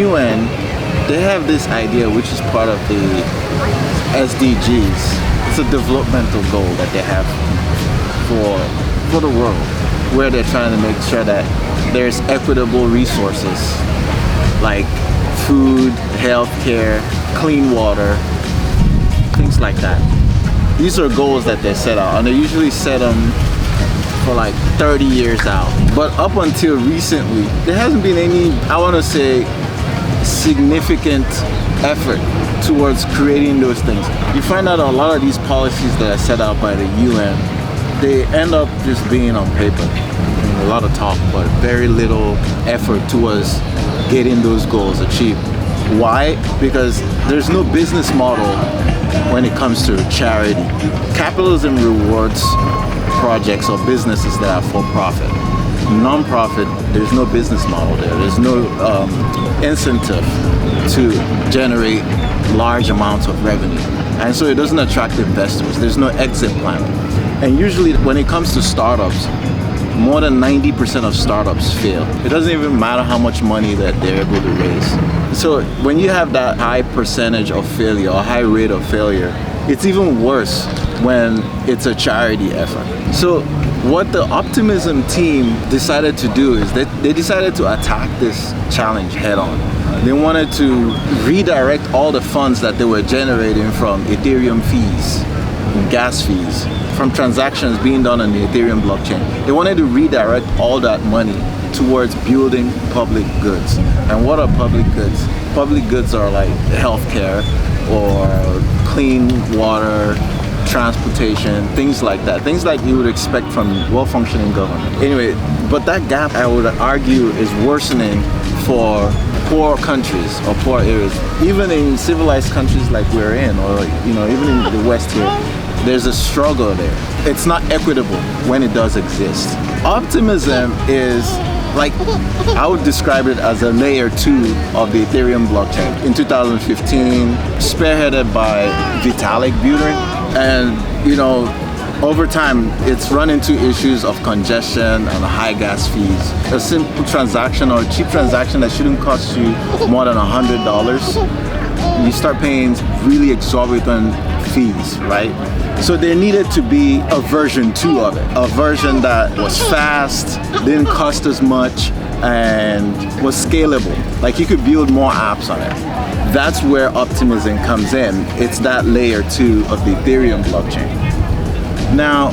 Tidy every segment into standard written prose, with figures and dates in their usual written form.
UN, they have this idea, which is part of the SDGs. It's a developmental goal that they have for the world, where they're trying to make sure that there's equitable resources like food, healthcare, clean water, things like that. These are goals that they set out, and they usually set them for like 30 years out. But up until recently, there hasn't been any, I want to say, significant effort towards creating those things. You find out a lot of these policies that are set out by the UN, they end up just being on paper. A lot of talk, but very little effort towards getting those goals achieved. Why? Because there's no business model when it comes to charity. Capitalism rewards projects or businesses that are for profit. Non-profit, there's no business model there. There's no incentive to generate large amounts of revenue. And so it doesn't attract investors. There's no exit plan. And usually when it comes to startups, more than 90% of startups fail. It doesn't even matter how much money that they're able to raise. So when you have that high percentage of failure or high rate of failure, it's even worse when it's a charity effort. So what the Optimism team decided to do is they decided to attack this challenge head on. They wanted to redirect all the funds that they were generating from Ethereum fees, gas fees, from transactions being done on the Ethereum blockchain. They wanted to redirect all that money towards building public goods. And what are public goods? Public goods are like healthcare or clean water, transportation, things like that. Things like you would expect from well-functioning government. Anyway, but that gap, I would argue, is worsening for poor countries or poor areas. Even in civilized countries like we're in, or even in the West here, there's a struggle there. It's not equitable when it does exist. Optimism is like, I would describe it as a layer 2 of the Ethereum blockchain. In 2015, spearheaded by Vitalik Buterin. And, over time, it's run into issues of congestion and high gas fees. A simple transaction or a cheap transaction that shouldn't cost you more than $100, you start paying really exorbitant fees, right? So there needed to be a version 2 of it, a version that was fast, didn't cost as much, and was scalable. Like you could build more apps on it. That's where Optimism comes in. It's that layer 2 of the Ethereum blockchain. Now,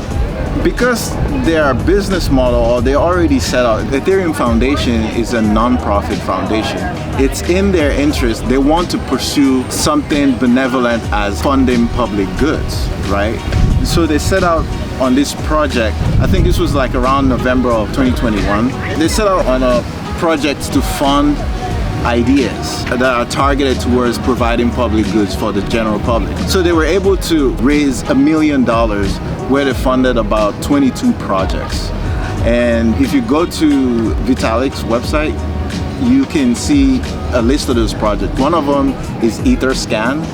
because their business model, or they already set out, Ethereum Foundation is a non-profit foundation. It's in their interest. They want to pursue something benevolent as funding public goods, right? So they set out on this project. I think this was like around November of 2021. They set out on a project to fund ideas that are targeted towards providing public goods for the general public. So they were able to raise $1 million where they funded about 22 projects. And if you go to Vitalik's website, you can see a list of those projects. One of them is EtherScan.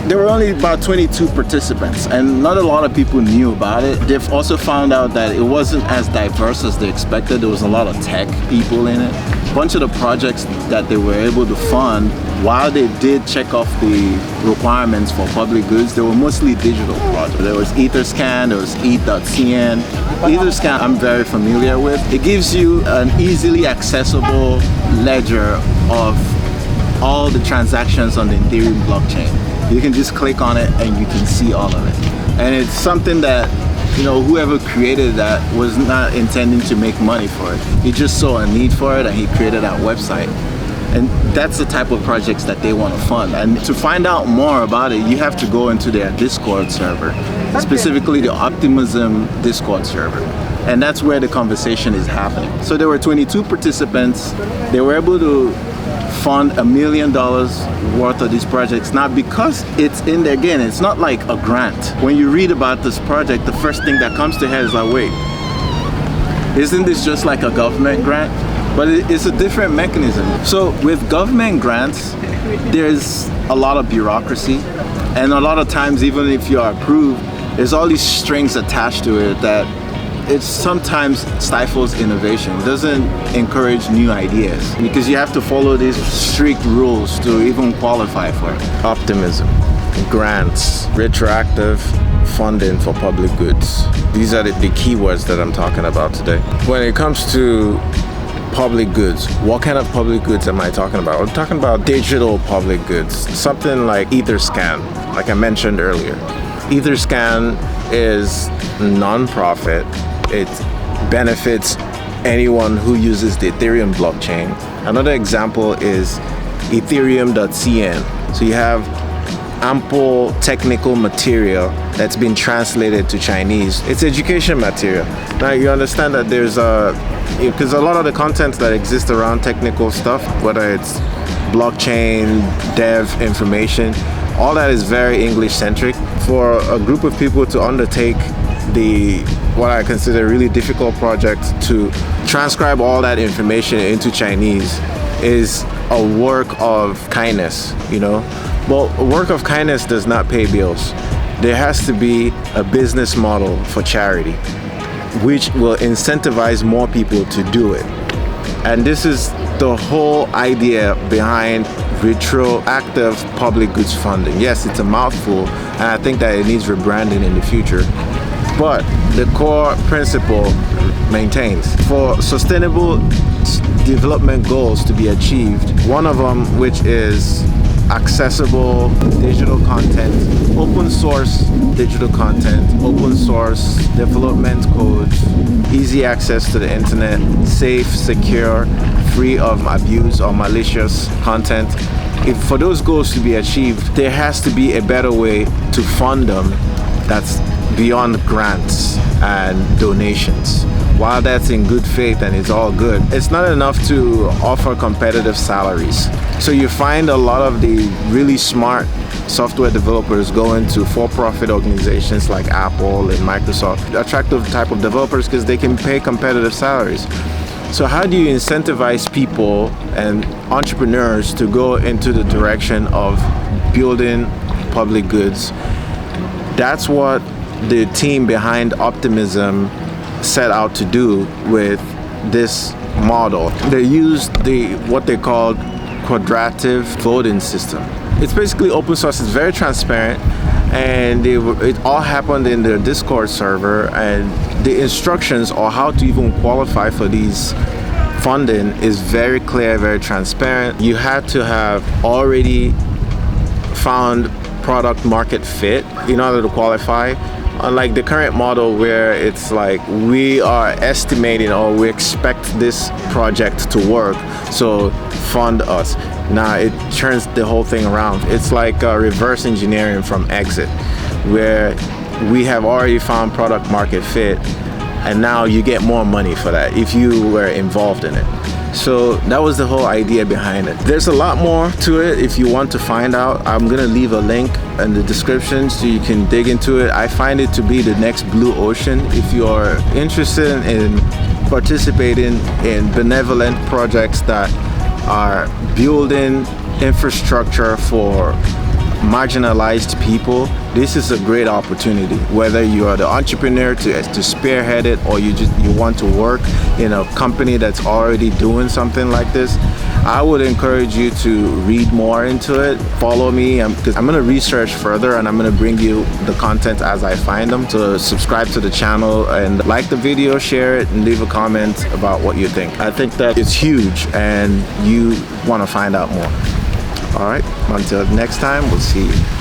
There were only about 22 participants, and not a lot of people knew about it. They've also found out that it wasn't as diverse as they expected. There was a lot of tech people in it. A bunch of the projects that they were able to fund, while they did check off the requirements for public goods, they were mostly digital projects. There was EtherScan, there was ETH.cn. EtherScan I'm very familiar with. It gives you an easily accessible ledger of all the transactions on the Ethereum blockchain. You can just click on it and you can see all of it. And it's something that, whoever created that was not intending to make money for it. He just saw a need for it and he created that website. And that's the type of projects that they want to fund. And to find out more about it, you have to go into their Discord server, specifically the Optimism Discord server. And that's where the conversation is happening. So there were 22 participants. They were able to fund $1 million worth of these projects. Now, because it's in there, again, it's not like a grant. When you read about this project, the first thing that comes to head is like, wait, isn't this just like a government grant? But it's a different mechanism. So with government grants, there's a lot of bureaucracy. And a lot of times, even if you are approved, there's all these strings attached to it that it sometimes stifles innovation. It doesn't encourage new ideas because you have to follow these strict rules to even qualify for it. Optimism, grants, retroactive funding for public goods. These are the keywords that I'm talking about today. When it comes to public goods, what kind of public goods am I talking about? I'm talking about digital public goods, something like EtherScan, like I mentioned earlier. EtherScan is non-profit. It benefits anyone who uses the Ethereum blockchain. Another example is ETHERIUM.cn. So you have ample technical material that's been translated to Chinese. It's education material. Now you understand that there's because a lot of the content that exists around technical stuff, whether it's blockchain, dev information, all that is very English centric. For a group of people to undertake what I consider a really difficult project to transcribe all that information into Chinese is a work of kindness, you know. Well, a work of kindness does not pay bills. There has to be a business model for charity, which will incentivize more people to do it. And this is the whole idea behind retroactive public goods funding. Yes, it's a mouthful, and I think that it needs rebranding in the future. But the core principle maintains. For sustainable development goals to be achieved, one of them, which is accessible digital content, open source digital content, open source development codes, easy access to the internet, safe, secure, free of abuse or malicious content. If for those goals to be achieved, there has to be a better way to fund them that's beyond grants and donations. While that's in good faith and it's all good, it's not enough to offer competitive salaries. So you find a lot of the really smart software developers go into for-profit organizations like Apple and Microsoft, attractive type of developers because they can pay competitive salaries. So how do you incentivize people and entrepreneurs to go into the direction of building public goods? That's what the team behind Optimism set out to do with this model. They used what they called Quadratic voting system. It's basically open source. It's very transparent, and it all happened in their Discord server. And the instructions on how to even qualify for these funding is very clear, very transparent. You had to have already found product market fit in order to qualify. Unlike the current model where it's like we are estimating or we expect this project to work, so fund us. Now it turns the whole thing around. It's like reverse engineering from exit, where we have already found product market fit and now you get more money for that if you were involved in it. So that was the whole idea behind it. There's a lot more to it. If you want to find out, I'm gonna leave a link in the description so you can dig into it. I find it to be the next blue ocean. If you're interested in participating in benevolent projects that are building infrastructure for marginalized people, this is a great opportunity. Whether you are the entrepreneur to spearhead it, or you want to work in a company that's already doing something like this, I would encourage you to read more into it. Follow me, because I'm going to research further and I'm going to bring you the content as I find them. So subscribe to the channel and like the video, share it, and leave a comment about what you think. I think that it's huge and you want to find out more. All right, until next time, we'll see you.